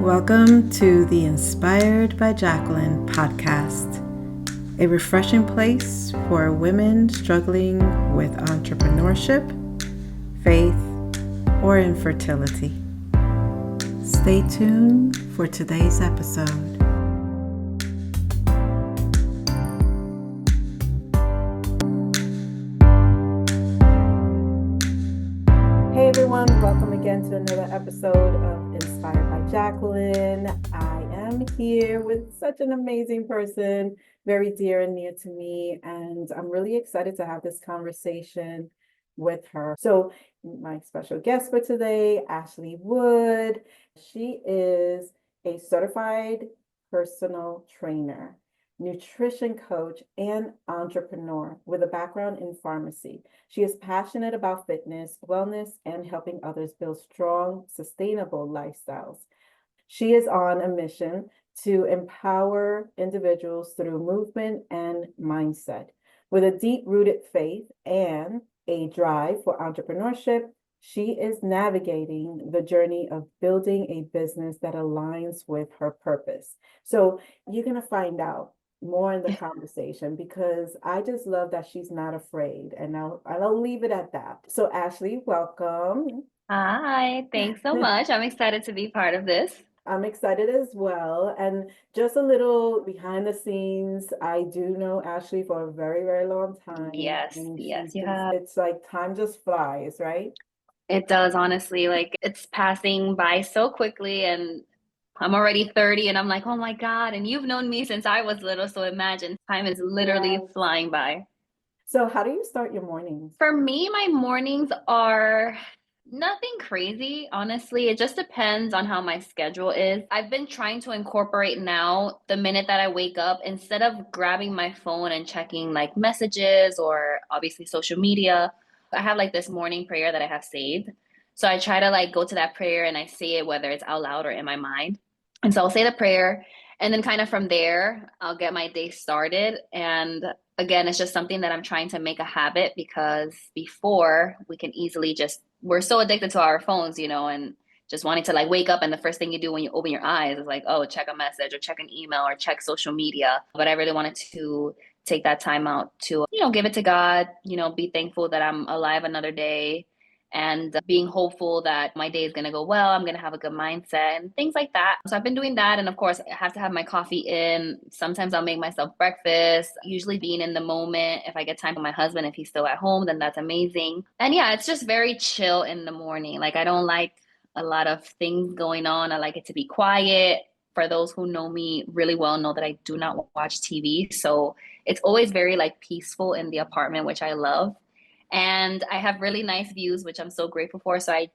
Welcome to the Inspired by Jacqueline podcast, a refreshing place for women struggling with entrepreneurship, faith, or infertility. Stay tuned for today's episode. Hey everyone, welcome again to another episode of Inspired by Jacqueline. I am here with such an amazing person, very dear and near to me, and I'm really excited to have this conversation with her. So my special guest for today, Ashley Wood, she is a certified personal trainer, nutrition coach, and entrepreneur with a background in pharmacy. She is passionate about fitness, wellness, and helping others build strong, sustainable lifestyles. She is on a mission to empower individuals through movement and mindset. With a deep-rooted faith and a drive for entrepreneurship, she is navigating the journey of building a business that aligns with her purpose. So you're going to find out more in the conversation because I just love that she's not afraid, and I'll leave it at that. So Ashley, welcome. Hi, thanks so much. I'm excited to be part of this. I'm excited as well. And just a little behind the scenes, I do know Ashley for a very, very long time. Yes, And yes, you have. it's like time just flies, right? It does, honestly. Like it's passing by so quickly, and I'm already 30, and I'm like, oh my God. And you've known me since I was little, so imagine time is literally Yes. flying by. So how do you start your mornings? For me, my mornings are nothing crazy, honestly. It just depends on how my schedule is. I've been trying to incorporate now the minute that I wake up, instead of grabbing my phone and checking like messages or obviously social media, I have like this morning prayer that I have saved. So I try to like go to that prayer and I say it whether it's out loud or in my mind. And so I'll say the prayer, and then kind of from there, I'll get my day started. And again, it's just something that I'm trying to make a habit, because before we can easily just, we're so addicted to our phones, and just wanting to like wake up and the first thing you do when you open your eyes is like, oh, check a message or check an email or check social media. But I really wanted to take that time out to, give it to God, be thankful that I'm alive another day, and being hopeful that my day is going to go well. I'm going to have a good mindset and things like that. So I've been doing that. And of course, I have to have my coffee in. Sometimes I'll make myself breakfast, usually being in the moment. If I get time with my husband, if he's still at home, then that's amazing. And yeah, it's just very chill in the morning. Like I don't like a lot of things going on. I like it to be quiet. For those who know me really well know that I do not watch TV. So it's always very like peaceful in the apartment, which I love. And I have really nice views, which I'm so grateful for. So I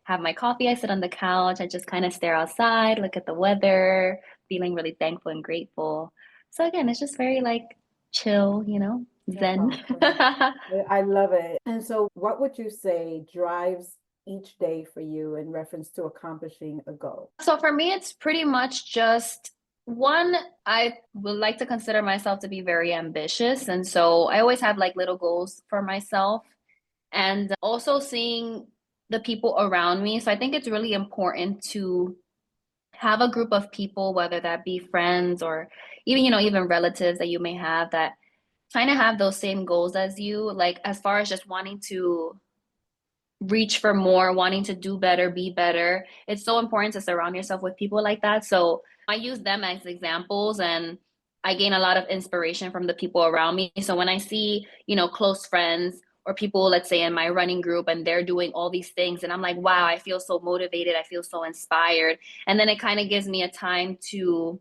have my coffee, I sit on the couch, I just kind of stare outside, look at the weather, feeling really thankful and grateful. So again, it's just very like chill, That's zen. awesome. I love it. And so what would you say drives each day for you in reference to accomplishing a goal? So for me, it's pretty much just one, I would like to consider myself to be very ambitious. And so I always have like little goals for myself, and also seeing the people around me. So I think it's really important to have a group of people, whether that be friends or even, even relatives that you may have, that kind of have those same goals as you, like as far as just wanting to reach for more, wanting to do better, be better. It's so important to surround yourself with people like that. So I use them as examples, and I gain a lot of inspiration from the people around me. So when I see, close friends or people, let's say in my running group, and they're doing all these things, and I'm like, wow, I feel so motivated. I feel so inspired. And then it kind of gives me a time to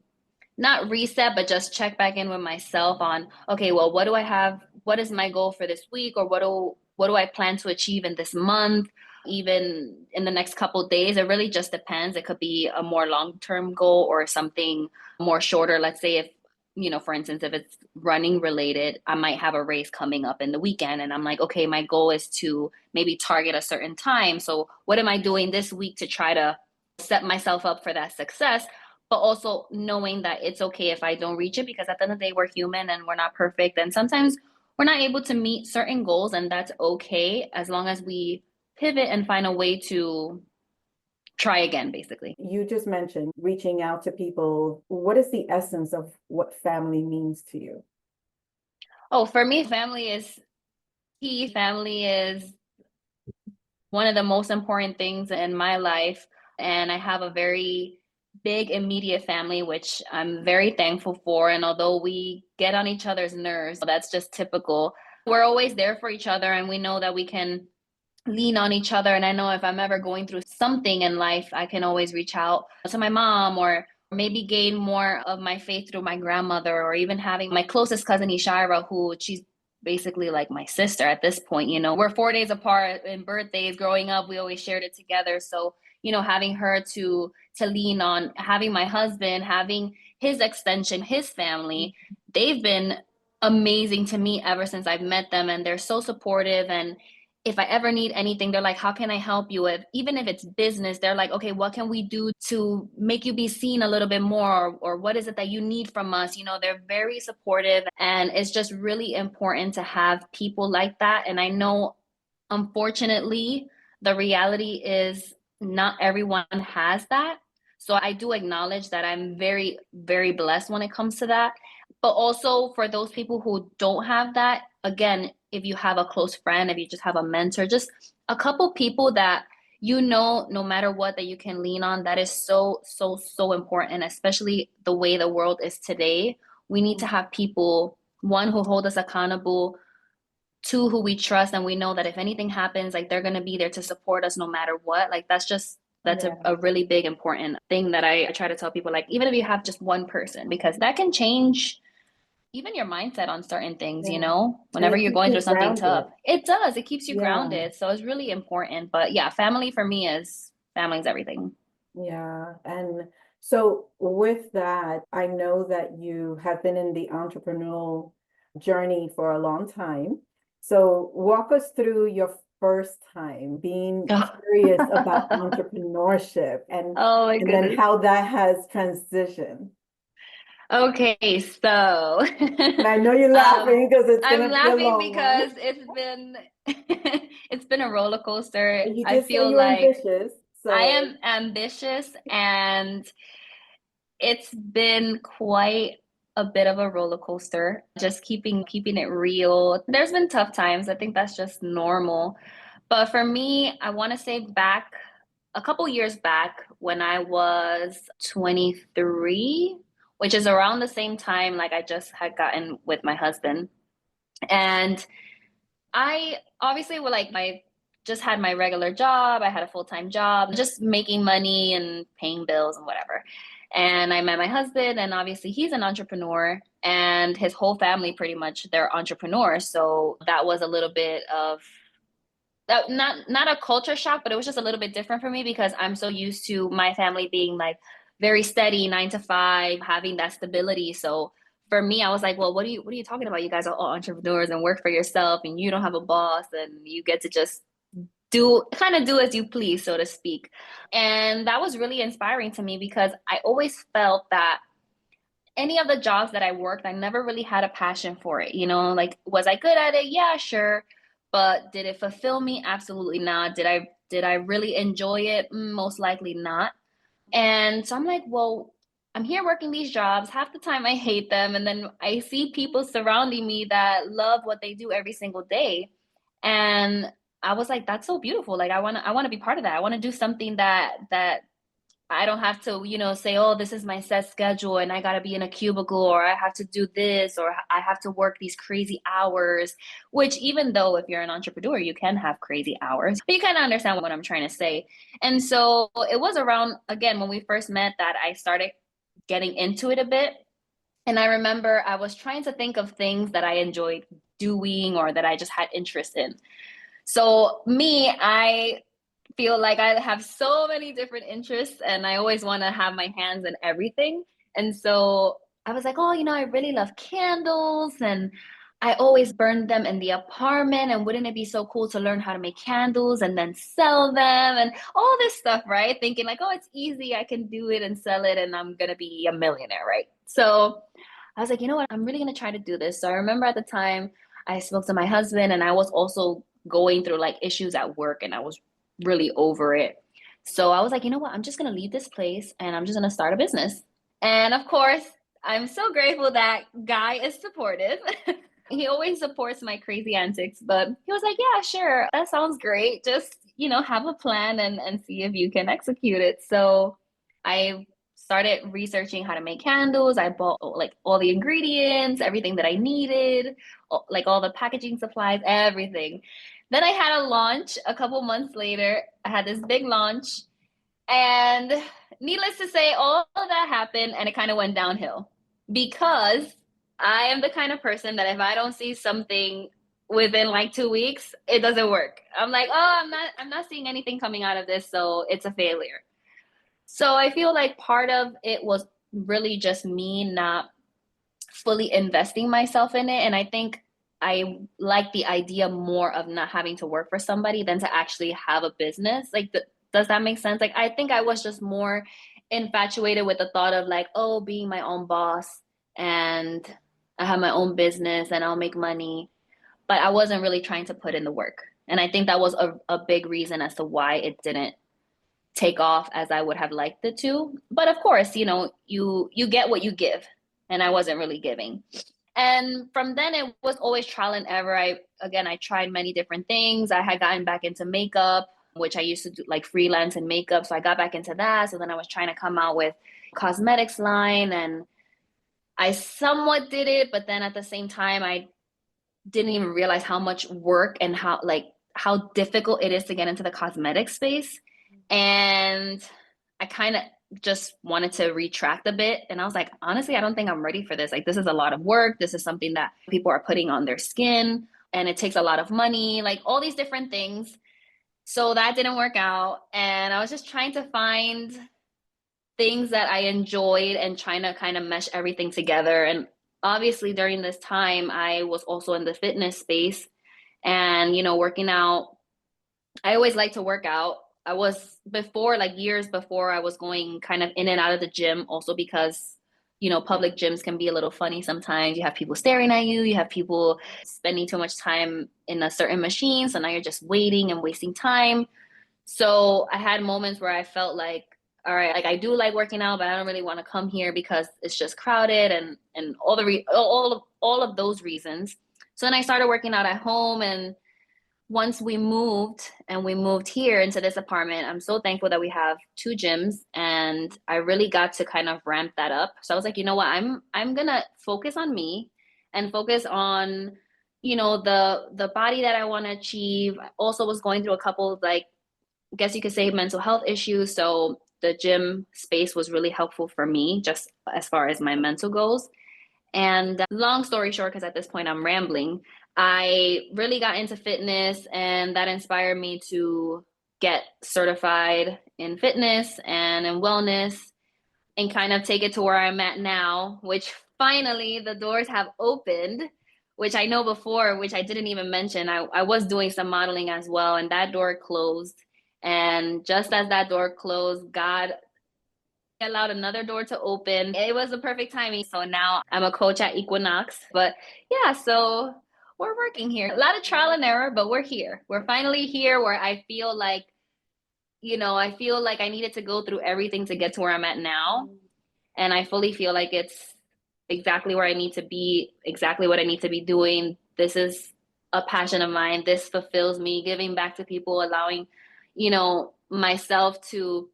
not reset, but just check back in with myself on, okay, well, what do I have? What is my goal for this week? Or what do I plan to achieve in this month? Even in the next couple of days, it really just depends. It could be a more long-term goal or something more shorter. Let's say if, for instance, if it's running related, I might have a race coming up in the weekend, and I'm like, okay, my goal is to maybe target a certain time. So what am I doing this week to try to set myself up for that success? But also knowing that it's okay if I don't reach it, because at the end of the day, we're human and we're not perfect. And sometimes we're not able to meet certain goals, and that's okay, as long as we pivot and find a way to try again, basically. You just mentioned reaching out to people. What is the essence of what family means to you? Oh, for me, family is key. Family is one of the most important things in my life. And I have a very big immediate family, which I'm very thankful for. And although we get on each other's nerves, that's just typical. We're always there for each other, and we know that we can lean on each other. And I know if I'm ever going through something in life, I can always reach out to my mom, or maybe gain more of my faith through my grandmother, or even having my closest cousin Ishira, who she's basically like my sister at this point. We're 4 days apart in birthdays. Growing up, we always shared it together. So having her to lean on, having my husband, having his extension, his family, they've been amazing to me ever since I've met them, and they're so supportive. And if I ever need anything, they're like, how can I help you? Even if it's business, they're like, okay, what can we do to make you be seen a little bit more? Or what is it that you need from us? They're very supportive, and it's just really important to have people like that. And I know, unfortunately, the reality is not everyone has that. So I do acknowledge that I'm very, very blessed when it comes to that. But also for those people who don't have that, again, if you have a close friend, if you just have a mentor, just a couple people that no matter what, that you can lean on, that is so, so, so important, especially the way the world is today. We need to have people, one, who hold us accountable, two, who we trust, and we know that if anything happens, like, they're going to be there to support us no matter what. Like, that's Yeah. a really big important thing that I try to tell people, like, even if you have just one person, because that can change even your mindset on certain things, Yeah. And whenever it you're keeps going through you something grounded. tough. It does. It keeps you Yeah. grounded. So it's really important. But yeah, family for me is family's everything. Yeah. And so with that, I know that you have been in the entrepreneurial journey for a long time. So walk us through your first time being curious about entrepreneurship Oh my and then goodness. how that has transitioned. Okay, so And I know you're um laughing because it's I'm gonna be a laughing long one. because it's been it's been a roller coaster. And you I did say feel you're like ambitious, I so am ambitious, and it's been quite a bit of a roller coaster, just keeping it real. There's been tough times. I think that's just normal. But for me, I want to say back a couple years back when I was 23, which is around the same time like I just had gotten with my husband. And I obviously were like my just had my regular job. I had a full-time job, just making money and paying bills and whatever. And I met my husband, and obviously he's an entrepreneur, and his whole family pretty much they're entrepreneurs. So that was a little bit of that, not a culture shock, but it was just a little bit different for me because I'm so used to my family being like very steady, 9 to 5, having that stability. So for me, I was like, well, what are you talking about? You guys are all entrepreneurs and work for yourself, and you don't have a boss, and you get to just do as you please, so to speak. And that was really inspiring to me because I always felt that any of the jobs that I worked, I never really had a passion for it. Like, was I good at it? Yeah, sure. But did it fulfill me? Absolutely not. Did I really enjoy it? Most likely not. And so I'm like, well, I'm here working these jobs. Half the time I hate them. And then I see people surrounding me that love what they do every single day. And I was like, that's so beautiful. Like, I want to be part of that. I want to do something that I don't have to, say, oh, this is my set schedule and I got to be in a cubicle, or I have to do this, or I have to work these crazy hours, which, even though if you're an entrepreneur, you can have crazy hours, but you kind of understand what I'm trying to say. And so it was around, again, when we first met, that I started getting into it a bit. And I remember I was trying to think of things that I enjoyed doing or that I just had interest in. So I feel like I have so many different interests, and I always want to have my hands in everything. And so I was like, oh, I really love candles, and I always burned them in the apartment. And wouldn't it be so cool to learn how to make candles and then sell them and all this stuff, right? Thinking like, oh, it's easy. I can do it and sell it, and I'm going to be a millionaire, right? So I was like, you know what? I'm really going to try to do this. So I remember at the time I spoke to my husband, and I was also going through like issues at work, and I was really over it. So I was like, you know what? I'm just going to leave this place and I'm just going to start a business. And of course, I'm so grateful that Guy is supportive. He always supports my crazy antics, but he was like, yeah, sure. That sounds great. Just, have a plan and see if you can execute it. So I started researching how to make candles. I bought like all the ingredients, everything that I needed, like all the packaging supplies, everything. Then I had a launch a couple months later. I had this big launch, and needless to say, all of that happened and it kind of went downhill because I am the kind of person that if I don't see something within like 2 weeks, it doesn't work. I'm like, oh, I'm not seeing anything coming out of this, so it's a failure. So I feel like part of it was really just me not fully investing myself in it. And I think I like the idea more of not having to work for somebody than to actually have a business. Like, does that make sense? Like, I think I was just more infatuated with the thought of like, oh, being my own boss and I have my own business and I'll make money. But I wasn't really trying to put in the work. And I think that was a big reason as to why it didn't take off as I would have liked it to. But of course, you get what you give, and I wasn't really giving. And from then it was always trial and error. I tried many different things. I had gotten back into makeup, which I used to do like freelance in makeup. So I got back into that. So then I was trying to come out with cosmetics line, and I somewhat did it, but then at the same time I didn't even realize how much work and how difficult it is to get into the cosmetic space. And I kind of just wanted to retract a bit. And I was like, honestly, I don't think I'm ready for this. Like, this is a lot of work. This is something that people are putting on their skin and it takes a lot of money, like all these different things. So that didn't work out. And I was just trying to find things that I enjoyed and trying to kind of mesh everything together. And obviously, during this time, I was also in the fitness space and, working out. I always like to work out. I was before, like years before, I was going kind of in and out of the gym also because, public gyms can be a little funny sometimes. You have people staring at you, you have people spending too much time in a certain machine. So now you're just waiting and wasting time. So I had moments where I felt like, all right, like I do like working out, but I don't really want to come here because it's just crowded and all of those reasons. So then I started working out at home, and once we moved here into this apartment, I'm so thankful that we have two gyms, and I really got to kind of ramp that up. So I was like, you know what, I'm gonna focus on me and focus on, the body that I want to achieve. I also was going through a couple of, like, I guess you could say, mental health issues. So the gym space was really helpful for me, just as far as my mental goals. And long story short, because at this point I'm rambling, I really got into fitness, and that inspired me to get certified in fitness and in wellness and kind of take it to where I'm at now, which finally the doors have opened, which I know before, which I didn't even mention. I was doing some modeling as well, and that door closed. And just as that door closed, God allowed another door to open. It was the perfect timing. So now I'm a coach at Equinox. But yeah, so we're working here. A lot of trial and error, but we're here. We're finally here where I feel like, I needed to go through everything to get to where I'm at now. And I fully feel like it's exactly where I need to be, exactly what I need to be doing. This is a passion of mine. This fulfills me, giving back to people, allowing, myself to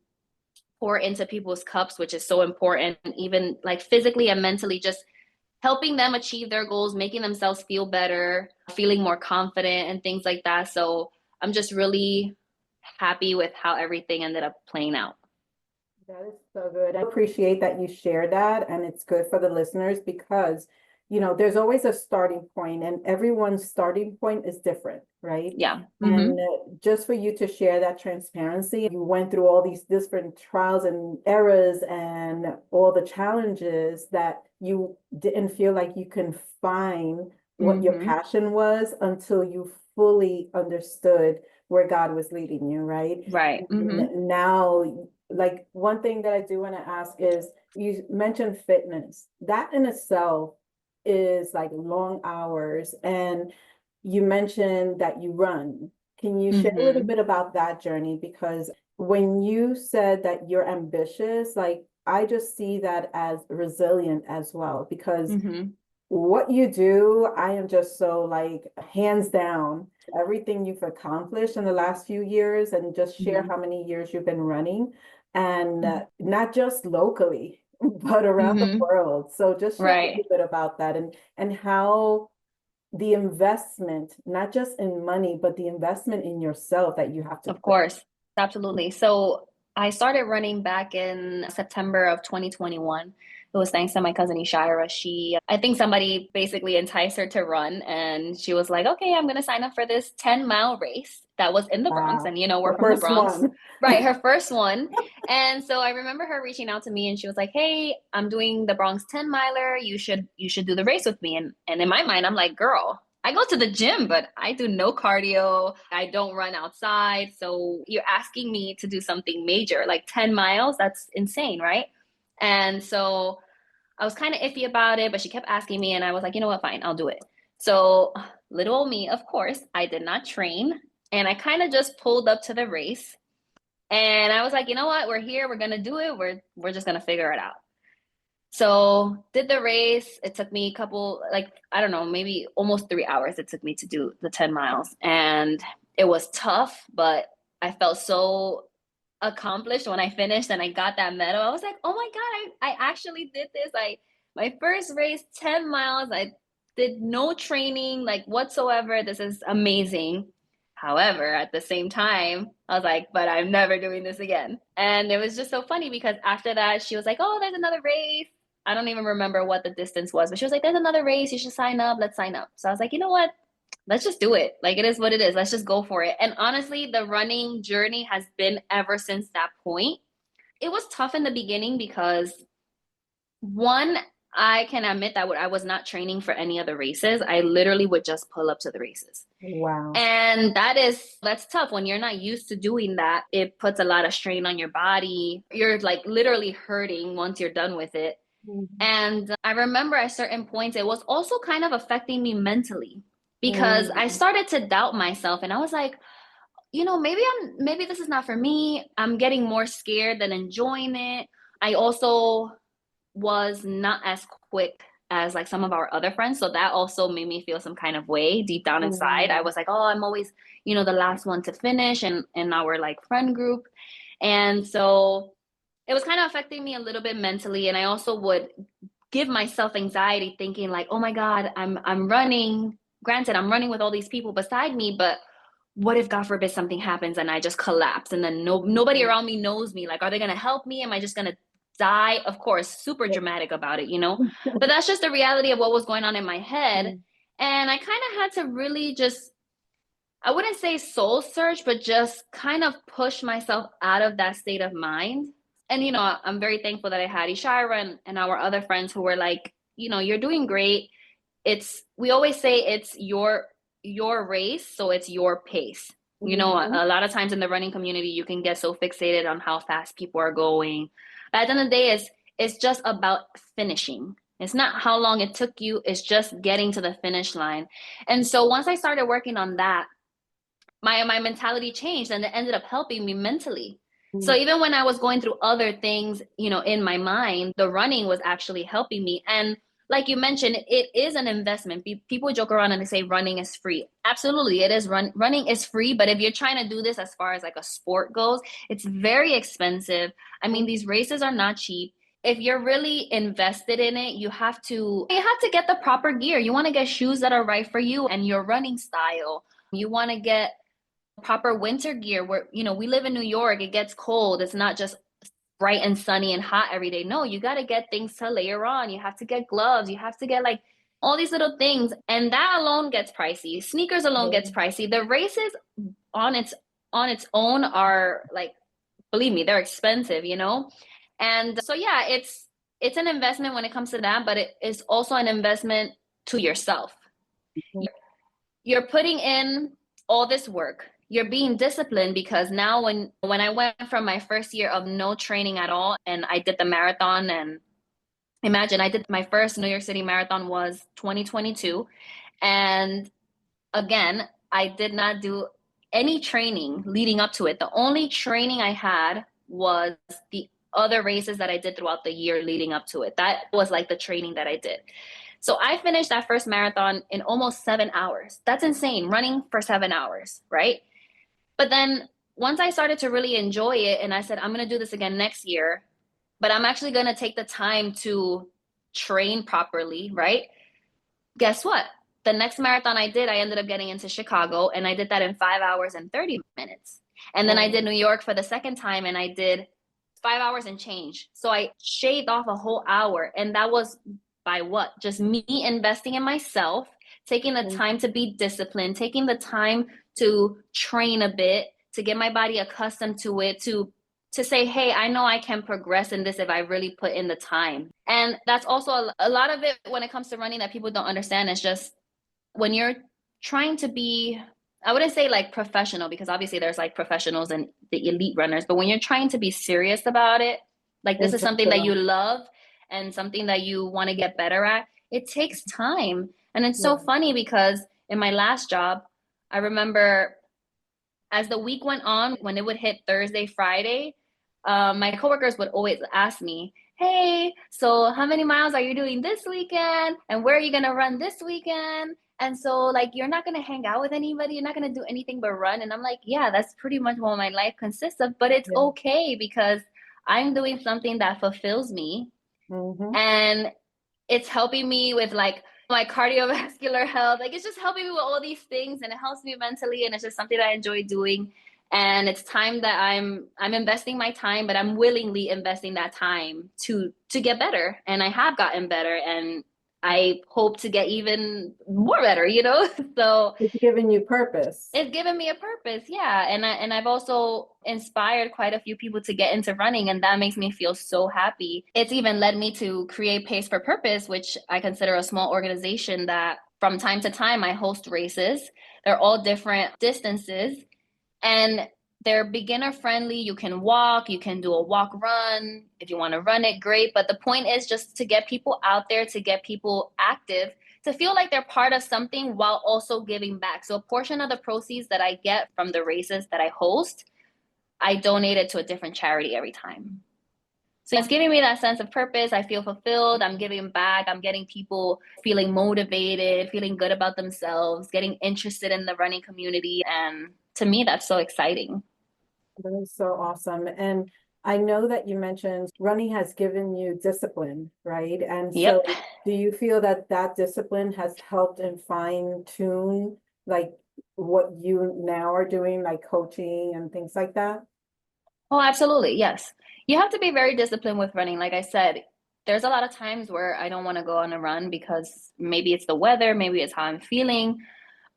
pour into people's cups, which is so important, even like physically and mentally, just helping them achieve their goals, making themselves feel better, feeling more confident and things like that. So I'm just really happy with how everything ended up playing out. That is so good. I appreciate that you shared that, and it's good for the listeners because, there's always a starting point, and everyone's starting point is different, right? Yeah. And just for you to share that transparency, you went through all these different trials and errors and all the challenges that you didn't feel like you can find what your passion was until you fully understood where God was leading you, right? Right. And now, like, one thing that I do want to ask is, you mentioned fitness. That in itself is like long hours, and you mentioned that you run. Can you share a little bit about that journey? Because when you said that you're ambitious, like I just see that as resilient as well, because Mm-hmm. what you do, I am just so like hands down everything you've accomplished in the last few years, and just share Mm-hmm. how many years you've been running, and not just locally, but around the Mm-hmm. world. So just share a Right. little bit about that, and how the investment, not just in money, but the investment in yourself that you have to Of put. course, absolutely. So I started running back in September of 2021. It was thanks to my cousin Ishira. I think somebody basically enticed her to run, and she was like, okay, I'm going to sign up for this 10-mile race that was in the Bronx. Wow. And, you know, we're The from the first Bronx, one. right? Her first one. And so I remember her reaching out to me and she was like, hey, I'm doing the Bronx 10 miler. You should do the race with me. And in my mind, I'm like, girl, I go to the gym, but I do no cardio. I don't run outside. So you're asking me to do something major, like 10 miles? That's insane, right? And so I was kind of iffy about it, but she kept asking me, and I was like, you know what, fine, I'll do it. So little old me, of course, I did not train. And I kind of just pulled up to the race. And I was like, you know what, we're here, we're gonna do it. We're just gonna figure it out. So did the race. It took me a couple, like, I don't know, maybe almost 3 hours it took me to do the 10 miles. And it was tough, but I felt so accomplished when I finished and I got that medal. I was like, oh my God, I actually did this. My first race, 10 miles. I did no training like whatsoever. This is amazing. However, at the same time, I was like, but I'm never doing this again. And it was just so funny because after that, she was like, oh, there's another race. I don't even remember what the distance was, but she was like, there's another race. You should sign up. Let's sign up. So I was like, you know what? Let's just do it. Like, it is what it is. Let's just go for it. And honestly, the running journey has been ever since that point. It was tough in the beginning because, one, I can admit that I was not training for any other races. I literally would just pull up to the races. Wow. And that's tough when you're not used to doing that. It puts a lot of strain on your body. You're like literally hurting once you're done with it. Mhm. And I remember at certain points, it was also kind of affecting me mentally because I Mm. started to doubt myself and I was like, you know, maybe this is not for me. I'm getting more scared than enjoying it. I also was not as quick as like some of our other friends. So that also made me feel some kind of way deep down inside. I Mm. was like, oh, I'm always, the last one to finish in our like friend group. And so it was kind of affecting me a little bit mentally. And I also would give myself anxiety thinking like, oh my God, I'm running. Granted, I'm running with all these people beside me, but what if God forbid something happens and I just collapse and then nobody Mhm. around me knows me? Like, are they gonna help me? Am I just gonna die? Of course, super Yeah. dramatic about it, you know? But that's just the reality of what was going on in my head. Mm. And I kind of had to really just, I wouldn't say soul search, but just kind of push myself out of that state of mind. And, I'm very thankful that I had Ishira and our other friends who were like, you're doing great. We always say it's your race, so it's your pace. Mhm. A lot of times in the running community, you can get so fixated on how fast people are going. But at the end of the day, it's just about finishing. It's not how long it took you, it's just getting to the finish line. And so once I started working on that, my mentality changed and it ended up helping me mentally. So Mm. even when I was going through other things, in my mind, the running was actually helping me. And like you mentioned, it is an investment. People joke around and they say running is free. Absolutely, it is. Running is free, but if you're trying to do this as far as like a sport goes, it's very expensive. I mean, these races are not cheap. If you're really invested in it, you have to get the proper gear. You want to get shoes that are right for you and your running style. You want to get proper winter gear where, we live in New York, it gets cold. It's not just bright and sunny and hot every day. No, you got to get things to layer on. You have to get gloves. You have to get like all these little things. And that alone gets pricey. Sneakers alone gets Mm. pricey. The races on its own are like, believe me, they're expensive. And so yeah, it's an investment when it comes to that, but it is also an investment to yourself. You're putting in all this work. You're being disciplined because now when I went from my first year of no training at all and I did the marathon, and imagine, I did my first New York City marathon was 2022, and again, I did not do any training leading up to it. The only training I had was the other races that I did throughout the year leading up to it. That was like the training that I did. So I finished that first marathon in almost 7 hours. That's insane, running for 7 hours, right? But then once I started to really enjoy it and I said, I'm going to do this again next year, but I'm actually going to take the time to train properly, right? Guess what? The next marathon I did, I ended up getting into Chicago and I did that in 5 hours and 30 minutes. And then I did New York for the second time and I did 5 hours and change. So I shaved off a whole hour. And that was by what? Just me investing in myself, taking the time to be disciplined, taking the time to train a bit, to get my body accustomed to it, to say, hey, I know I can progress in this if I really put in the time. And that's also a lot of it when it comes to running that people don't understand. Is just when you're trying to be, I wouldn't say like professional, because obviously there's like professionals and the elite runners, but when you're trying to be serious about it, like this is something that you love and something that you want to get better at, it takes time. And it's so funny because in my last job, I remember as the week went on, when it would hit Thursday, Friday, my coworkers would always ask me, hey, so how many miles are you doing this weekend? And where are you going to run this weekend? And so, like, you're not going to hang out with anybody. You're not going to do anything but run. And I'm like, yeah, that's pretty much what my life consists of. But it's okay because I'm doing something that fulfills me. And it's helping me with like my cardiovascular health. Like it's just helping me with all these things and it helps me mentally. And it's just something that I enjoy doing. And it's time that I'm investing my time, but I'm willingly investing that time to get better. And I have gotten better and I hope to get even more better, you know? So it's giving you purpose. It's given me a purpose, yeah. And I've also inspired quite a few people to get into running, and that makes me feel so happy. It's even led me to create Pace for Purpose, which I consider a small organization that from time to time I host races. They're all different distances and they're beginner friendly. You can walk, you can do a walk run. If you want to run it, great. But the point is just to get people out there, to get people active, to feel like they're part of something while also giving back. So a portion of the proceeds that I get from the races that I host, I donate it to a different charity every time. So it's giving me that sense of purpose. I feel fulfilled. I'm giving back. I'm getting people feeling motivated, feeling good about themselves, getting interested in the running community. And to me, that's so exciting. That is so awesome. And I know that you mentioned running has given you discipline, right? And so do you feel that that discipline has helped and fine tune like what you now are doing, like coaching and things like that? Oh, absolutely. Yes. You have to be very disciplined with running. Like I said, there's a lot of times where I don't want to go on a run because maybe it's the weather, maybe it's how I'm feeling.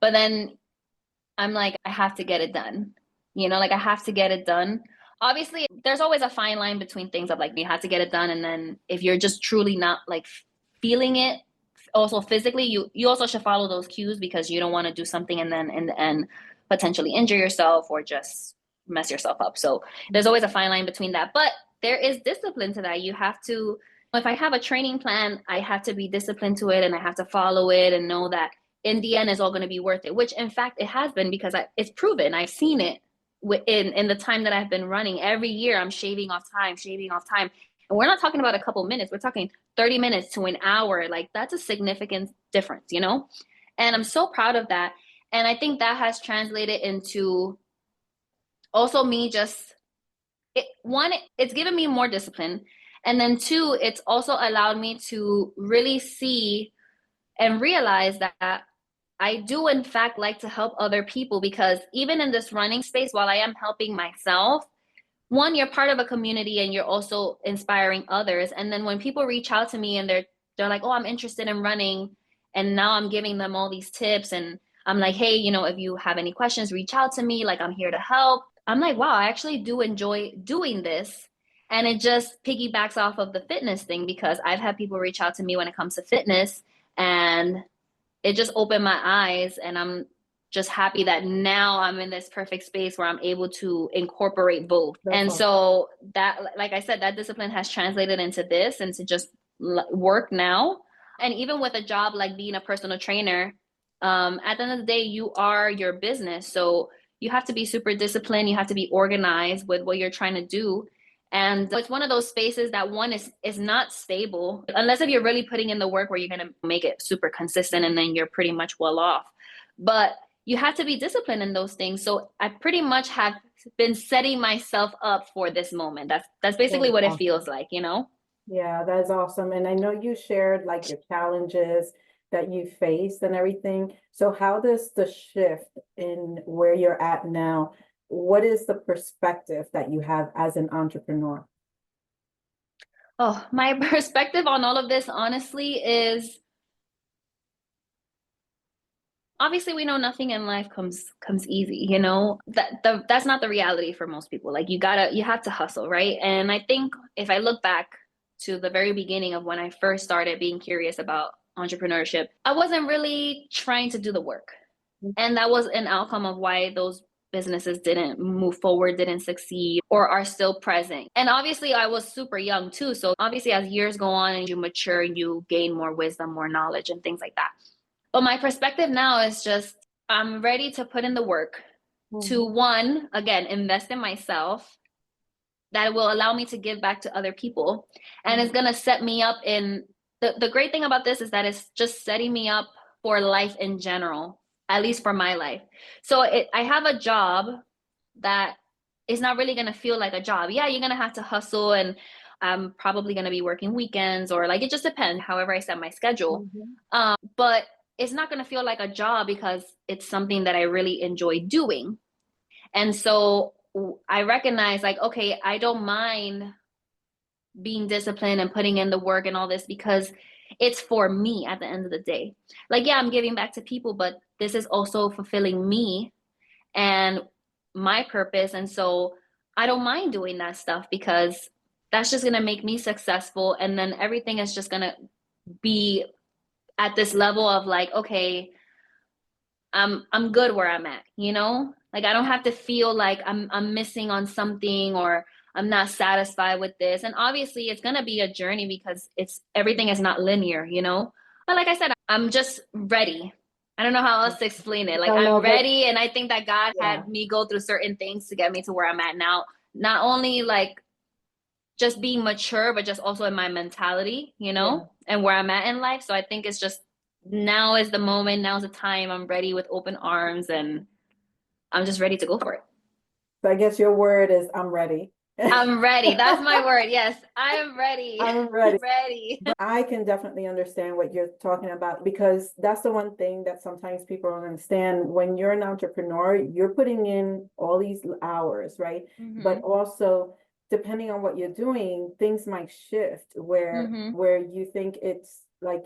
But then I'm like, I have to get it done. You know, like I have to get it done. Obviously, there's always a fine line between things of like, you have to get it done. And then if you're just truly not like feeling it, also physically, you also should follow those cues because you don't want to do something and then in the end potentially injure yourself or just mess yourself up. So there's always a fine line between that. But there is discipline to that. You have to, if I have a training plan, I have to be disciplined to it and I have to follow it and know that in the end is all going to be worth it, which in fact it has been because it's proven. I've seen it in the time that I've been running. Every year I'm shaving off time. And we're not talking about a couple minutes. We're talking 30 minutes to an hour. Like that's a significant difference, you know? And I'm so proud of that. And I think that has translated into also me just, it's given me more discipline. And then two, it's also allowed me to really see and realize that I do in fact like to help other people because even in this running space, while I am helping myself, one, you're part of a community and you're also inspiring others. And then when people reach out to me and they're like, oh, I'm interested in running. And now I'm giving them all these tips. And I'm like, hey, you know, if you have any questions, reach out to me. Like I'm here to help. I'm like, wow, I actually do enjoy doing this. And it just piggybacks off of the fitness thing because I've had people reach out to me when it comes to fitness and it just opened my eyes and I'm just happy that now I'm in this perfect space where I'm able to incorporate both. And awesome. So that, like I said, that discipline has translated into this and to just work now. And even with a job like being a personal trainer, at the end of the day, you are your business. So you have to be super disciplined. You have to be organized with what you're trying to do. And it's one of those spaces that one is not stable unless if you're really putting in the work where you're going to make it super consistent and then you're pretty much well off. But you have to be disciplined in those things. So I pretty much have been setting myself up for this moment. That's basically That's what it feels awesome. like, you know? Yeah, that is awesome. And I know you shared like your challenges that you faced and everything. So how does the shift in where you're at now, what is the perspective that you have as an entrepreneur? Oh, my perspective on all of this, honestly, is obviously we know nothing in life comes easy, you know. That's not the reality for most people. Like you have to hustle, right? And I think if I look back to the very beginning of when I first started being curious about entrepreneurship, I wasn't really trying to do the work. And that was an outcome of why those businesses didn't move forward, didn't succeed, or are still present. And obviously, I was super young too. So, obviously, as years go on and you mature, you gain more wisdom, more knowledge, and things like that. But my perspective now is just I'm ready to put in the work to Mhm. one, again, invest in myself that will allow me to give back to other people. And it's Mhm. going to set me up in the great thing about this is that it's just setting me up for life in general, at least for my life. So I have a job that is not really going to feel like a job. Yeah, you're going to have to hustle and I'm probably going to be working weekends or like it just depends, however I set my schedule. Mhm. But it's not going to feel like a job because it's something that I really enjoy doing. And so I recognize like, okay, I don't mind being disciplined and putting in the work and all this because it's for me at the end of the day. Like, yeah, I'm giving back to people, but this is also fulfilling me and my purpose. And so I don't mind doing that stuff because that's just going to make me successful. And then everything is just going to be at this level of like, okay, I'm good where I'm at, you know? Like I don't have to feel like I'm missing on something or I'm not satisfied with this. And obviously it's going to be a journey because it's everything is not linear, you know? But like I said, I'm just ready. I don't know how else to explain it. Like No, I'm no, but ready and I think that God yeah, had me go through certain things to get me to where I'm at now. Not only like just being mature, but just also in my mentality, you yeah. know, and where I'm at in life. So I think it's just now is the moment, now's the time. I'm ready with open arms and I'm just ready to go for it. So I guess your word is I'm ready. I'm ready. That's my word. Yes, I am ready. I'm ready. Ready. But I can definitely understand what you're talking about because that's the one thing that sometimes people don't understand. When you're an entrepreneur, you're putting in all these hours, right? But Mm-hmm. also, depending on what you're doing, things might shift Mm-hmm. where you think it's like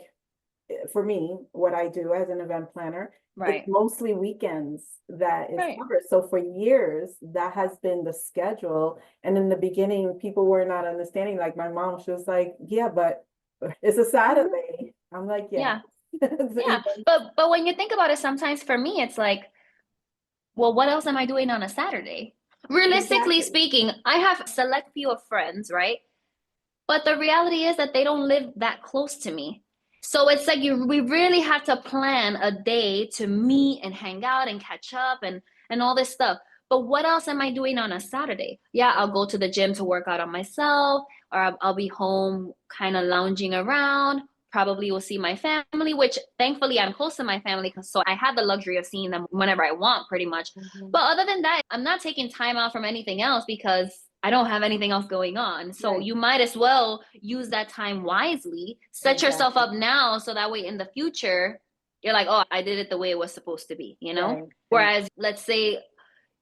for me, what I do as an event planner, it's Right. mostly weekends that is Right. covered. So for years, that has been the schedule. And in the beginning, people were not understanding. Like my mom, she was like, yeah, but it's a Mm-hmm. Saturday. I'm like, yeah. Yeah. It's Yeah. even- But when you think about it, sometimes for me, it's like, well, what else am I doing on a Saturday? Realistically Exactly. speaking, I have a select few of friends, right? But the reality is that they don't live that close to me. So it's like we really have to plan a day to meet and hang out and catch up and all this stuff. But what else am I doing on a Saturday? Yeah, I'll go to the gym to work out on myself, or I'll be home kind of lounging around. Probably will see my family, which thankfully I'm close to my family, so I have the luxury of seeing them whenever I want, pretty much. Mhm. But other than that, I'm not taking time out from anything else because I don't have anything else going on. So Right. you might as well use that time wisely. Set yourself Exactly. up now so that way in the future, you're like, oh, I did it the way it was supposed to be, you know? Right. And Whereas, let's say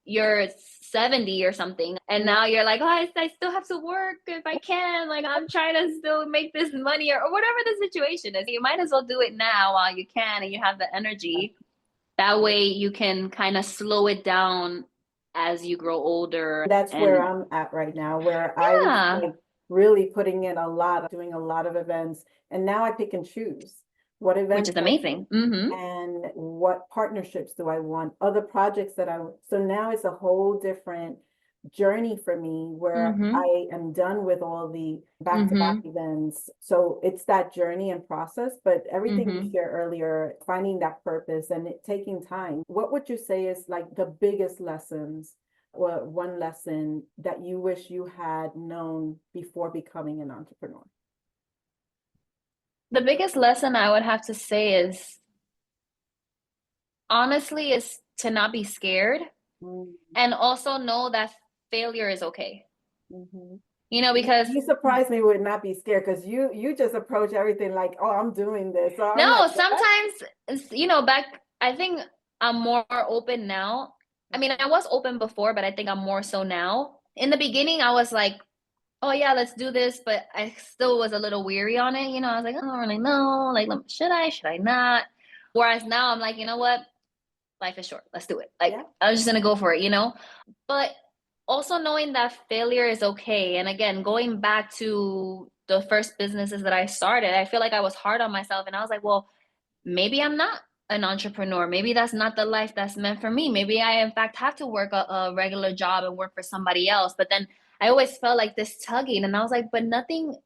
you're 70 or something, and mhm. now you're like, oh, I still have to work if I can. Like, I'm trying to still make this money or whatever the situation is. You might as well do it now while you can and you have the energy. That way you can kind of slow it down as you grow older. That's where And I'm at right now, where I was yeah, like really putting in a lot, doing a lot of events, and now I pick and choose what which events is I do amazing. Mm-hmm. and what partnerships do I want, other projects that I, so now it's a whole different journey for me where Mm-hmm. I am done with all the back-to-back Mm-hmm. events. So it's that journey and process, but everything you Mm-hmm. shared earlier, finding that purpose and it taking time. What would you say is like the biggest lessons or one lesson that you wish you had known before becoming an entrepreneur? The biggest lesson I would have to say is honestly is to not be scared and also know that failure is okay. Mm-hmm. Because You surprised me with not be scared because you just approach everything like, oh, I'm doing this. So I'm like, no, what? sometimes, back, I think I'm more open now. I mean, I was open before, but I think I'm more so now. In the beginning, I was like, oh yeah, let's do this, but I still was a little weary on it. I was like, I don't really know. Like, should I not? Whereas now I'm like, you know what? Life is short. Let's do it. Like, Yeah. I'm just gonna go for it. But also knowing that failure is okay. And again, going back to the first businesses that I started, I feel like I was hard on myself and I was like, well, maybe I'm not an entrepreneur. Maybe that's not the life that's meant for me. Maybe I, in fact, have to work a regular job and work for somebody else. But then I always felt like this tugging. And I was like, but nothing,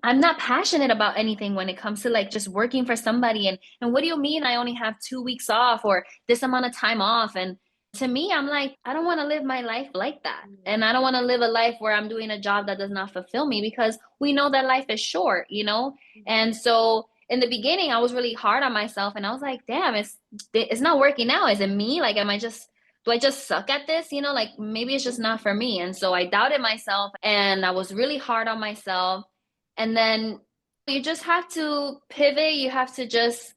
I'm not passionate about anything when it comes to like just working for somebody. And what do you mean I only have 2 weeks off or this amount of time off? And to me, I'm like, I don't want to live my life like that. And I don't want to live a life where I'm doing a job that does not fulfill me because we know that life is short. Mhm. And so in the beginning, I was really hard on myself and I was like, damn, it's not working now. Is it me? Like, do I just suck at this? Like maybe it's just not for me. And so I doubted myself and I was really hard on myself. And then you just have to pivot. You have to just,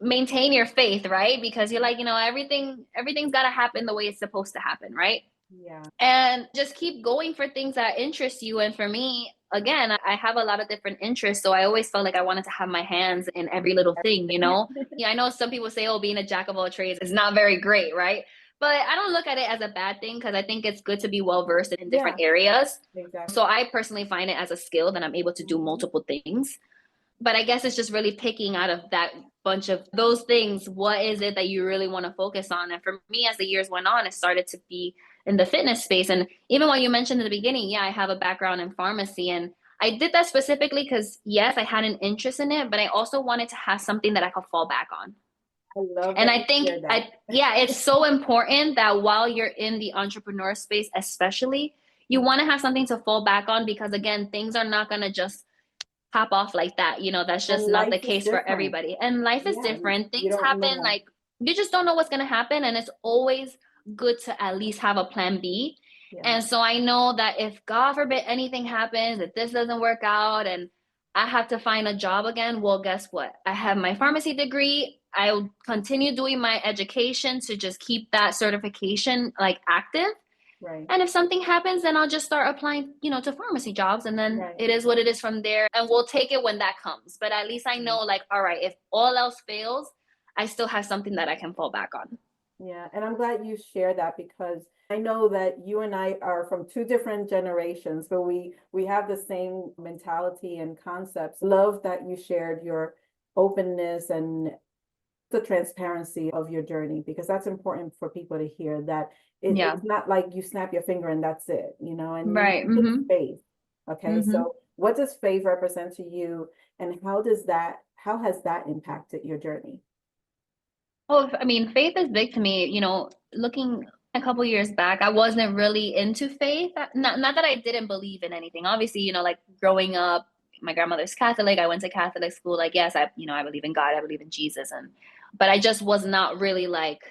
maintain your faith, right? Because you're like, everything's got to happen the way it's supposed to happen, right? Yeah. And just keep going for things that interest you. And for me, again, I have a lot of different interests. So I always felt like I wanted to have my hands in every little thing. Yeah, I know some people say, oh, being a jack of all trades is not very great, right? But I don't look at it as a bad thing because I think it's good to be well versed in Yeah, different areas. exactly. So I personally find it as a skill that I'm able to do Mhm. multiple things. But I guess it's just really picking out of that bunch of those things, what is it that you really want to focus on? And for me, as the years went on, it started to be in the fitness space. And even when you mentioned in the beginning, yeah, I have a background in pharmacy. And I did that specifically because, yes, I had an interest in it, but I also wanted to have something that I could fall back on. I love And that I you think shared that. yeah, it's so important that while you're in the entrepreneur space, especially, you want to have something to fall back on because again, things are not going to just pop off like that. That's just And not the life is case for different. everybody. And life is Yeah, different. you Things don't happen. know. Like you just don't know what's going to happen. And it's always good to at least have a plan B. Yeah. And so I know that if God forbid anything happens, if this doesn't work out and I have to find a job again, well, guess what? I have my pharmacy degree. I'll continue doing my education to just keep that certification like active. Right. And if something happens, then I'll just start applying, to pharmacy jobs. And then Right. it is what it is from there. And we'll take it when that comes. But at least I Right. know, like, all right, if all else fails, I still have something that I can fall back on. Yeah, and I'm glad you share that because I know that you and I are from two different generations, but we have the same mentality and concepts. Love that you shared your openness and the transparency of your journey because that's important for people to hear that Yeah. it's not like you snap your finger and that's it, and you Right. mentioned Mm-hmm. faith. Okay, Mm-hmm. so what does faith represent to you and how has that impacted your journey? Well, I mean, faith is big to me. Looking a couple years back, I wasn't really into faith. Not that I didn't believe in anything. Obviously, like growing up, my grandmother's Catholic. I went to Catholic school. Like, yes, I believe in God. I believe in Jesus, but I just was not really like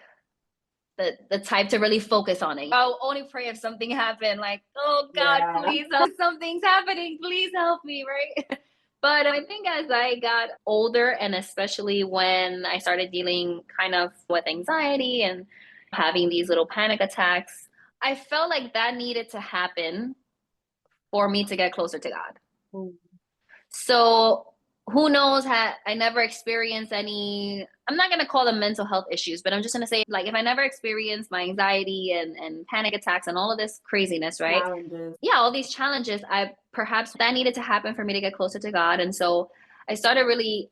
the type to really focus on it. I'll only pray if something happened. Like, oh God, Yeah. please help. Something's happening. Please help me, right? But I think as I got older, and especially when I started dealing kind of with anxiety and having these little panic attacks, I felt like that needed to happen for me to get closer to God. Mm. So who knows? I never experienced any, I'm not going to call them mental health issues, but I'm just going to say, like, if I never experienced my anxiety and panic attacks and all of this craziness, right? Challenges. Yeah, all these challenges, I perhaps that needed to happen for me to get closer to God. And so I started really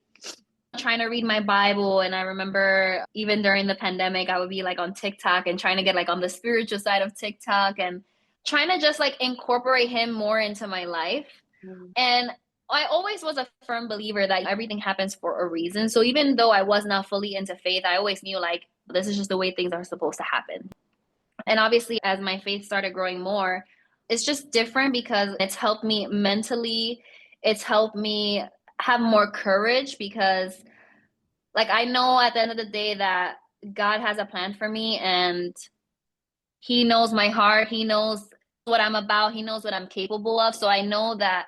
trying to read my Bible. And I remember even during the pandemic, I would be like on TikTok and trying to get like on the spiritual side of TikTok and trying to just like incorporate him more into my life. Mm. And I always was a firm believer that everything happens for a reason. So even though I was not fully into faith, I always knew like this is just the way things are supposed to happen. And obviously, as my faith started growing more, it's just different because it's helped me mentally. It's helped me have more courage because, like, I know at the end of the day that God has a plan for me and He knows my heart. He knows what I'm about. He knows what I'm capable of. So I know that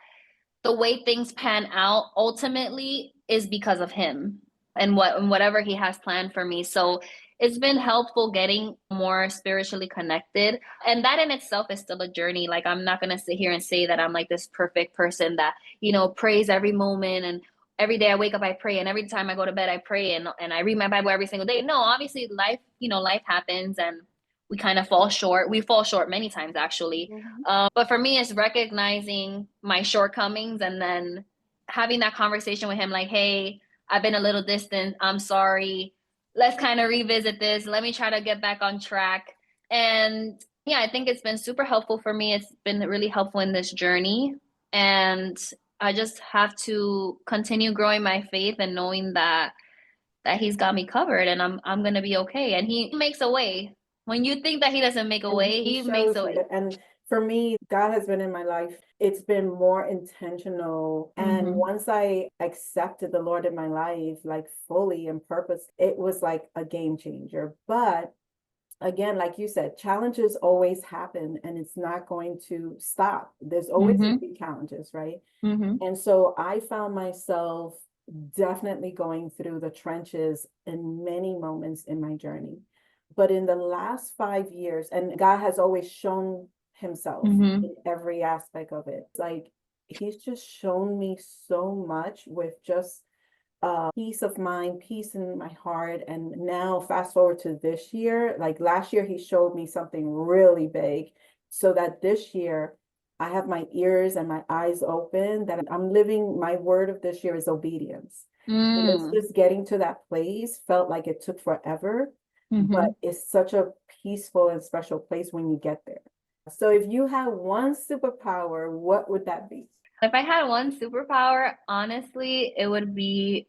the way things pan out ultimately is because of him and whatever he has planned for me. So it's been helpful getting more spiritually connected. And that in itself is still a journey. Like I'm not going to sit here and say that I'm like this perfect person that, prays every moment and every day I wake up, I pray. And every time I go to bed, I pray and I read my Bible every single day. No, obviously life happens and we kind of fall short. We fall short many times actually. Mhm. But for me, it's recognizing my shortcomings and then having that conversation with him like, hey, I've been a little distant. I'm sorry. Let's kind of revisit this. Let me try to get back on track. And yeah, I think it's been super helpful for me. It's been really helpful in this journey. And I just have to continue growing my faith and knowing that he's got me covered and I'm gonna be okay. And he makes a way. When you think that he doesn't make a And way, he he makes shows a you way. that. And for me, God has been in my life. It's been more intentional. And Mm-hmm. once I accepted the Lord in my life, like fully and purpose, it was like a game changer. But again, like you said, challenges always happen and it's not going to stop. There's always going to Mm-hmm. be challenges, right? Mm-hmm. And so I found myself definitely going through the trenches in many moments in my journey. But in the last 5 years, and God has always shown himself Mm-hmm. in every aspect of it. Like he's just shown me so much with just peace of mind, peace in my heart. And now fast forward to this year, like last year, he showed me something really big so that this year I have my ears and my eyes open that I'm living. My word of this year is obedience. And it's Mm. just getting to that place felt like it took forever, but Mm-hmm. it's such a peaceful and special place when you get there. So if you had one superpower, what would that be? If I had one superpower, honestly, it would be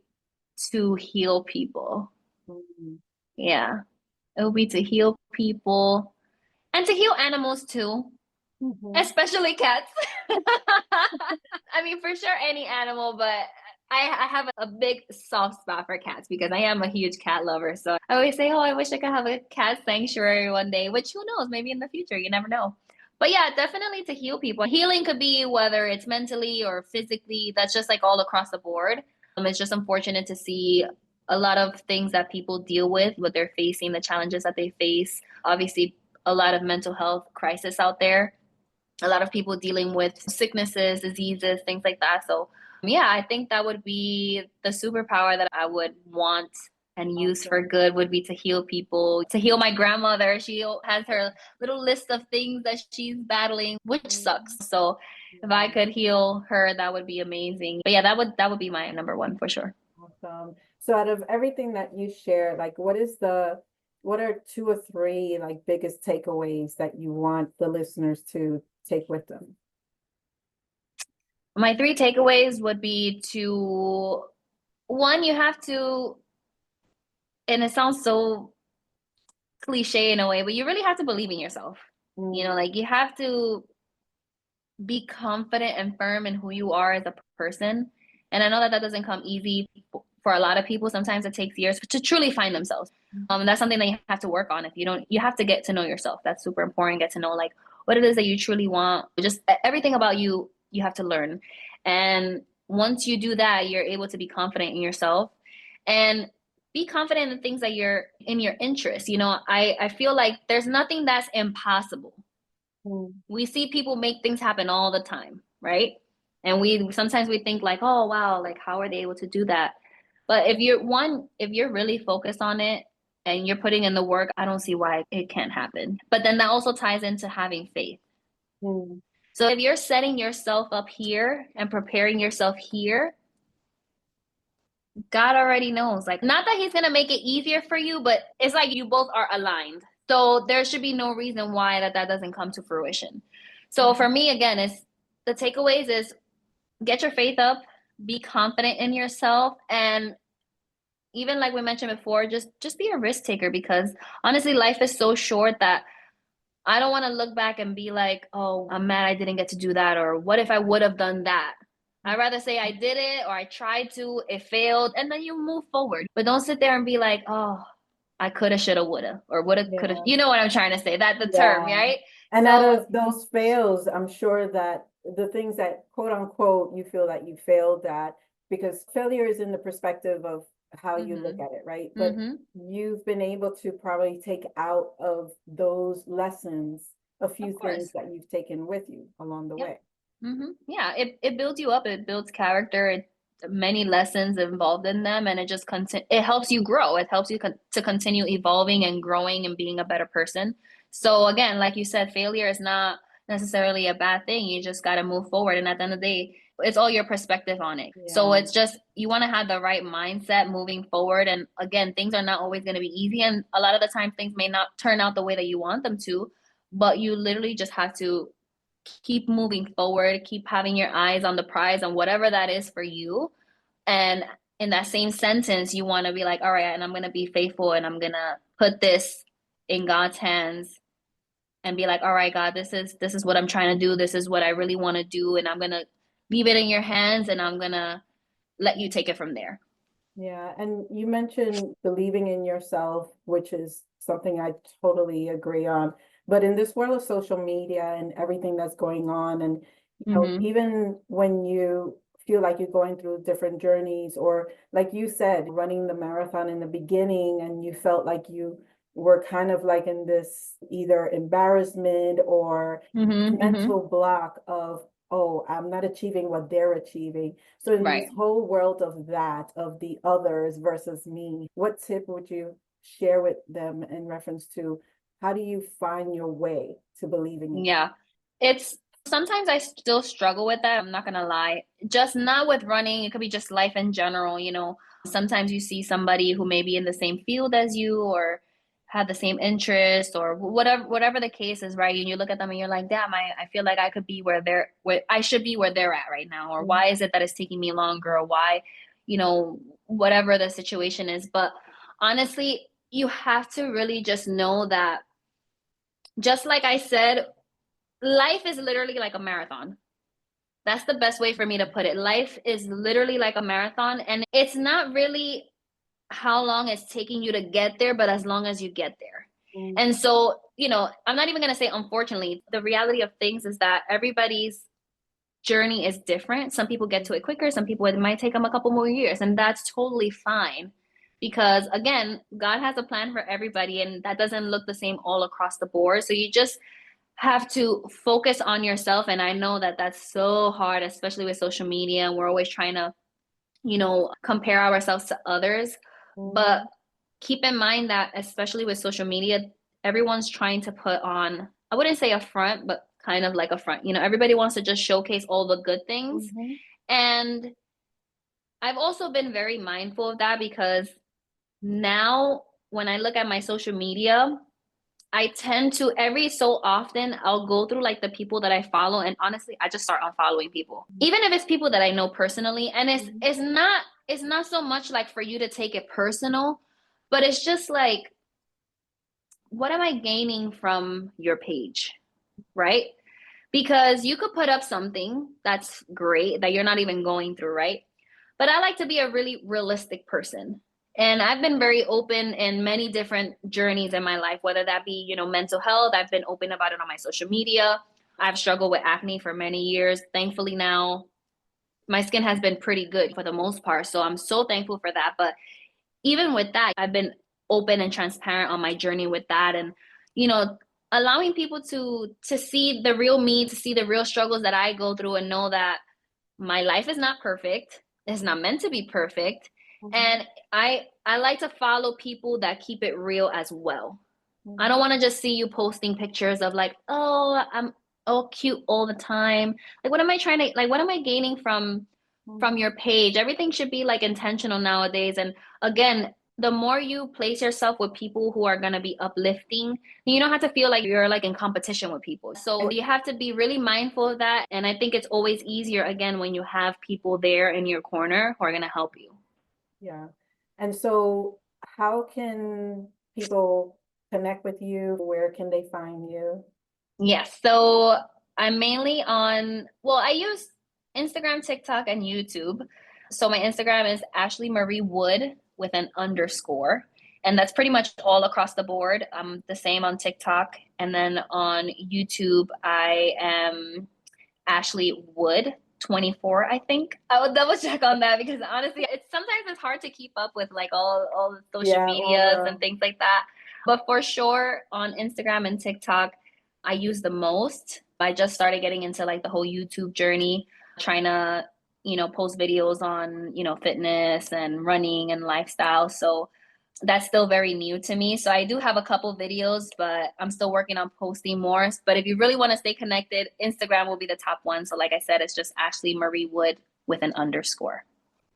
to heal people. Mhm. Yeah, it would be to heal people and to heal animals too, Mhm. especially cats. I mean, for sure, any animal, but I have a big soft spot for cats because I am a huge cat lover. So I always say, oh, I wish I could have a cat sanctuary one day, which who knows, maybe in the future, you never know. But yeah, definitely to heal people. Healing could be whether it's mentally or physically, that's just like all across the board. It's just unfortunate to see a lot of things that people deal with, what they're facing, the challenges that they face. Obviously, a lot of mental health crisis out there, a lot of people dealing with sicknesses, diseases, things like that. So, yeah, I think that would be the superpower that I would want and use for Awesome. good would be to heal people, to heal my grandmother. She has her little list of things that she's battling, which sucks. So, if I Yeah. could heal her, that would be amazing. But yeah, that would be my number one for sure. Awesome. So out of everything that you share, like what are two or three like biggest takeaways that you want the listeners to take with them? My three takeaways would be to one, you have to, and it sounds so cliche in a way, but you really have to believe in yourself. Mm. Like you have to be confident and firm in who you are as a person. And I know that that doesn't come easy for a lot of people. Sometimes it takes years to truly find themselves. And that's something that you have to work on. If you don't, you have to get to know yourself. That's super important. Get to know like what it is that you truly want. Just everything about you, you have to learn. And once you do that, you're able to be confident in yourself and be confident in the things that you're in your interest. I feel like there's nothing that's impossible. Mm. We see people make things happen all the time, right? And we sometimes we think like, oh wow, like how are they able to do that? But if you're really focused on it and you're putting in the work, I don't see why it can't happen. But then that also ties into having faith. Mm. So if you're setting yourself up here and preparing yourself here, God already knows. Like, not that he's gonna make it easier for you, but it's like you both are aligned. So there should be no reason why that doesn't come to fruition. So for Mhm. me, again, is the takeaways is get your faith up, be confident in yourself, and even like we mentioned before, just be a risk taker because honestly, life is so short that I don't want to look back and be like, oh, I'm mad I didn't get to do that, or what if I would have done that? I'd rather say I did it or I tried to, it failed, and then you move forward. But don't sit there and be like, oh, I coulda, shoulda, woulda, or woulda, coulda. Yeah. You know what I'm trying to say? That the term, Yeah. right? And out So, of those fails, I'm sure that the things that quote unquote you feel that you failed at, because failure is in the perspective of how you look mm-hmm, at it, right? But mm-hmm, you've been able to probably take out of those lessons a of few things course. that you've taken with you along the Yep. way. Yeah, it builds you up. It builds character. Many lessons involved in them, and it helps you grow. It helps you to continue evolving and growing and being a better person. So again, like you said, failure is not necessarily a bad thing. You just got to move forward, and at the end of the day, it's all your perspective on it. So Yeah. it's just you want to have the right mindset moving forward. And again, things are not always going to be easy, and a lot of the time, things may not turn out the way that you want them to. But you literally just have to keep moving forward, keep having your eyes on the prize and whatever that is for you. And in that same sentence, you want to be like, all right, and I'm going to be faithful and I'm going to put this in God's hands and be like, all right, God, this is what I'm trying to do. This is what I really want to do. And I'm going to leave it in your hands and I'm going to let you take it from there. Yeah, and you mentioned believing in yourself, which is something I totally agree on. But in this world of social media and everything that's going on, and Mm-hmm. even when you feel like you're going through different journeys, or like you said, running the marathon in the beginning, and you felt like you were kind of like in this either embarrassment or Mm-hmm. Mm-hmm. mental block of, oh, I'm not achieving what they're achieving. So in this Right. whole world of that, of the others versus me, what tip would you share with them in reference to how do you find your way to believing in Yeah. It's sometimes I still struggle with that. I'm not gonna lie. Just not with running, it could be just life in general, you know. Sometimes you see somebody who may be in the same field as you or have the same interest or whatever the case is, right? And you look at them and you're like, damn, I feel like I could be where I should be where they're at right now, or it? why is it that it's taking me longer, or why, you know, whatever the situation is. But honestly, you have to really just know that just like I said, life is literally like a marathon. That's the best way for me to put it. Life is literally like a marathon, and it's not really how long it's taking you to get there, but as long as you get there. Mhm. And so, you know, I'm not even going to say unfortunately. The reality of things is that everybody's journey is different. Some people get to it quicker, some people it might take them a couple more years, and that's totally fine. Because again, God has a plan for everybody, and that doesn't look the same all across the board. So you just have to focus on yourself. And I know that that's so hard, especially with social media. And we're always trying to, you know, compare ourselves to others. But Mhm. keep in mind that, especially with social media, everyone's trying to put on, I wouldn't say a front, but kind of like a front. You know, everybody wants to just showcase all the good things. Mhm. And I've also been very mindful of that because now when I look at my social media, I tend to every so often I'll go through like the people that I follow and honestly I just start unfollowing people. Even if it's people that I know personally and Mhm. it's not so much like for you to take it personal, but it's just like what am I gaining from your page, right? Because you could put up something that's great that you're not even going through, right? But I like to be a really realistic person. And I've been very open in many different journeys in my life, whether that be, you know, mental health. I've been open about it on my social media. I've struggled with acne for many years. Thankfully, now my skin has been pretty good for the most part. So I'm so thankful for that. But even with that, I've been open and transparent on my journey with that. And, you know, allowing people to see the real me, to see the real struggles that I go through and know that my life is not perfect. It's not meant to be perfect. Mhm. And I like to follow people that keep it real as well. I Mhm. don't want to just see you posting pictures of like, oh, I'm all cute all the time. Like what am I trying to like what am I gaining from from your page. Everything should be like intentional nowadays. And again, the more you place yourself with people who are going to be uplifting, you don't have to feel like you're like in competition with people. So you have to be really mindful of that. And I think it's always easier, again, when you have people there in your corner who are going to help you. Yeah. And so how can people connect with you? Where can they find you? Yes. So I'm mainly on, well, I use Instagram, TikTok, and YouTube. So my Instagram is Ashley Marie Wood with an underscore. And that's pretty much all across the board. I'm the same on TikTok. And then on YouTube, I am Ashley Wood 24, I think. I will double check on that because honestly, it's hard to keep up with like all the social Yeah, all medias and the things like that. But for sure on Instagram and TikTok, I use the most. I just started getting into like the whole YouTube journey, trying to, post videos on, fitness and running and lifestyle. So that's still very new to me. So I do have a couple videos, but I'm still working on posting more. But if you really want to stay connected, Instagram will be the top one. So like I said, it's just Ashley Marie Wood with an underscore.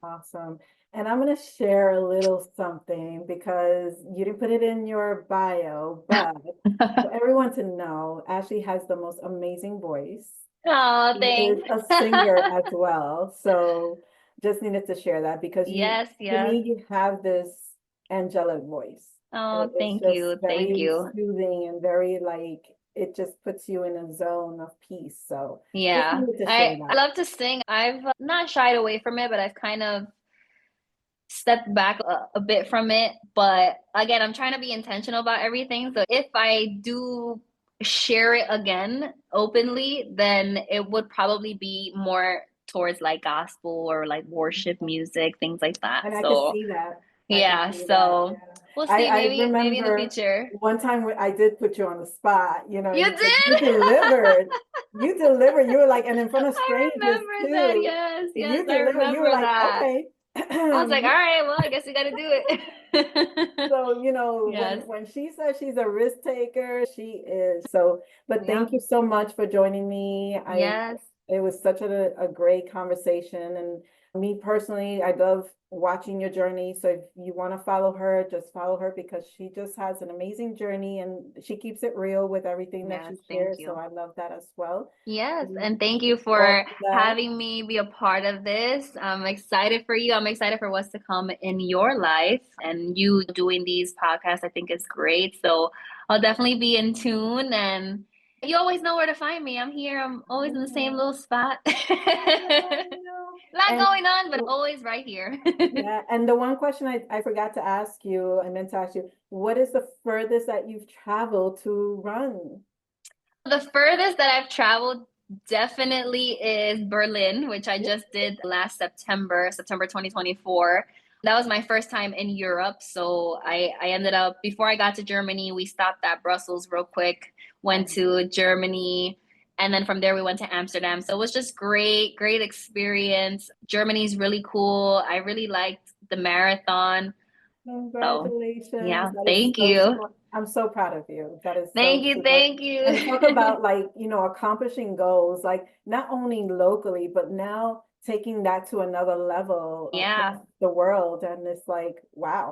awesome. And I'm going to share a little something because you didn't put it in your bio, but for everyone to know, Ashley has the most amazing voice. Oh, She is thanks. a singer as well. So just needed to share that because Yes, to yes. me, you have this angelic voice. Oh, It's thank just you. Thank very you. soothing and very like, it just puts you in a zone of peace. So just Yeah. needed to share I that. love to sing. I've not shied away from it, but I've kind of stepped back a bit from it. But again, I'm trying to be intentional about everything. So if I do share it again openly, then it would probably be more towards like gospel or like worship music, things like that. And I could So see that. I could yeah, see that. so Yeah. we'll see. I Maybe in the remember future. one time when I did put you on the spot, You but you did? delivered. You delivered. You were like, and in front of I strangers remember that. too. Yes, yes, You I delivered. You were remember like, that. okay. I was like, all right, well, I guess we got to do it. So, Yes. when she says she's a risk taker, she is. So, but thank Yep. you so much for joining me. Yes. It was such a great conversation. And me personally, I love watching your journey. So if you want to follow her, just follow her because she just has an amazing journey and she keeps it real with everything that Yes. she Thank shares. So you. I love that as well. Yes. And And thank you all for of that. having me be a part of this. I'm excited for you. I'm excited for what's to come in your life. And you doing these podcasts, I think is great. So I'll definitely be in tune. And you always know where to find me. I'm here. I'm always in the same little spot. I know. Lot And going on, but always right here. yeah, and the one question I forgot to ask you, I meant to ask you, what is the furthest that you've traveled to run? The furthest that I've traveled definitely is Berlin, which I just did last September 2024. That was my first time in Europe. So I ended up, before I got to Germany, we stopped at Brussels real quick, went to Germany, and then from there we went to Amsterdam. So it was just great experience. Germany's really cool. I really liked the marathon. So Congratulations. yeah, That is thank so you. smart. I'm so proud of you. That is so Thank you, super. thank you. And talk about like, accomplishing goals, like not only locally, but now taking that to another level Yeah. across the world. And it's like, wow.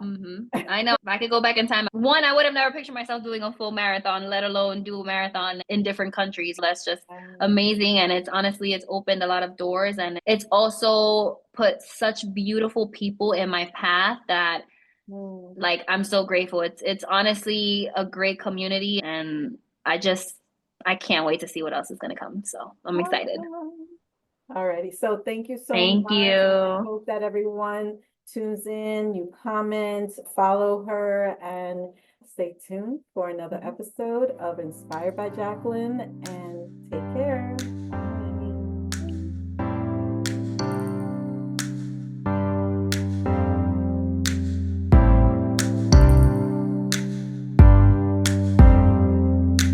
I know. If I could go back in time, one, I would have never pictured myself doing a full marathon, let alone do a marathon in different countries. That's just amazing. And it's opened a lot of doors, and it's also put such beautiful people in my path that Mm. like I'm so grateful. It's honestly a great community, and I can't wait to see what else is gonna come. So I'm excited. Awesome. Alrighty, so thank you so Thank much. I you. hope that everyone tunes in, you comment, follow her, and stay tuned for another episode of Inspired by Jacqueline. And take care.